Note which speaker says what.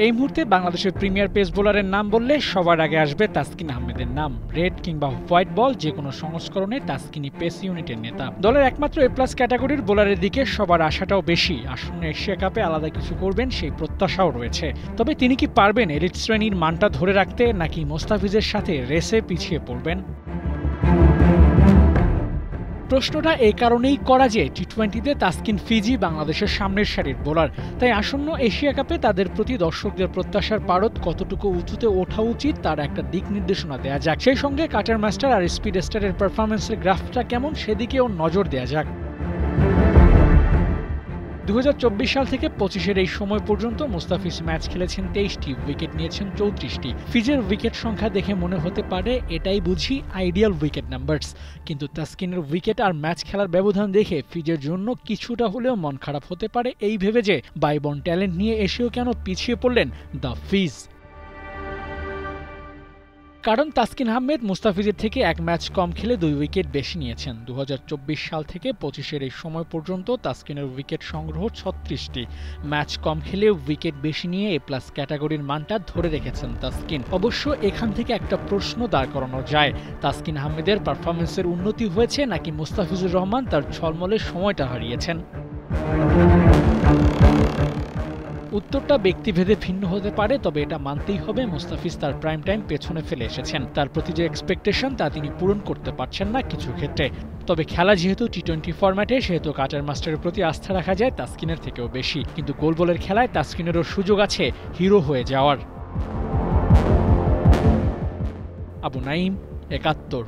Speaker 1: এই মুহূর্তে বাংলাদেশের প্রিমিয়ার পেস বোলারের নাম বললে সবার আগে আসবে তাসকিন আহমেদের নাম। রেড কিংবা হোয়াইট বল যে কোনো সংস্করণে তাসকিনই পেস ইউনিটের নেতা। দলের একমাত্র এ প্লাস ক্যাটাগরির বোলারের দিকে সবার আশাটাও বেশি। আসন্ন এশিয়া কাপে আলাদা কিছু করবেন সেই প্রত্যাশাও রয়েছে। তবে তিনি কি পারবেন এলিট শ্রেণীর মানটা ধরে রাখতে, নাকি মোস্তাফিজের সাথে রেসে পিছিয়ে পড়বেন? প্রশ্নটা এই কারণেই করা যে টি-20তে তাসকিন ফিজি বাংলাদেশের সামনের সারির বোলার। তাই আসন্ন এশিয়া কাপে তাদের প্রতি দর্শকদের প্রত্যাশার পারদ কতটুকু উঁচুতে ওঠা উচিত তার একটা দিক নির্দেশনা দেয়া যাক। সেই সঙ্গে কাটার মাস্টার আর স্পিড স্টারের পারফরমেন্সের গ্রাফটা কেমন সেদিকেও নজর দেয়া যাক। 2024 সাল থেকে 25-এর এই সময় পর্যন্ত মুস্তাফিজ ম্যাচ খেলেছেন 23টি, উইকেট নিয়েছেন 34টি। ফিজের উইকেট সংখ্যা দেখে মনে হতে পারে এটাই বুঝি আইডিয়াল উইকেট নাম্বারস, কিন্তু তাসকিনের উইকেট আর ম্যাচ খেলার ব্যবধান দেখে ফিজের জন্য কিছুটা হলেও মন খারাপ হতে পারে এই ভেবে যে বাইবর্ন ট্যালেন্ট নিয়ে এসেও কেন পিছিয়ে পড়লেন দ্য ফিজ। কারণ তাসকিন আহমেদ মুস্তাফিজের থেকে এক ম্যাচ কম খেলে 2 উইকেট বেশি নিয়েছেন। 2024 সাল থেকে 25-এর এই সময় পর্যন্ত তাসকিনের উইকেট সংগ্রহ 36টি। ম্যাচ কম খেলে উইকেট বেশি নিয়ে এ প্লাস ক্যাটাগরির মানটা ধরে রেখেছেন তাসকিন। অবশ্য এখান থেকে একটা প্রশ্ন দাঁড় করানো যায়, তাসকিন আহমেদের পারফরমেন্সের উন্নতি হয়েছে নাকি মুস্তাফিজুর রহমান তার ঝলমলের সময়টা হারিয়েছেন? উত্তরটা ব্যক্তিভেদে ভিন্ন হতে পারে, তবে এটা মানতেই হবে মুস্তাফিজ তার প্রাইম টাইম পেছনে ফেলে এসেছেন। তার প্রতি যে এক্সপেকটেশন তা তিনি পূরণ করতে পারছেন না কিছু ক্ষেত্রে। তবে খেলা যেহেতু টি-20 ফরম্যাটে, সেহেতু কাটার মাস্টারের প্রতি আস্থা রাখা যায় তাসকিনের থেকেও বেশি। কিন্তু গোল বলের খেলায় তাসকিনেরও সুযোগ আছে হিরো হয়ে যাওয়ার। আবু নাইম, ৭১।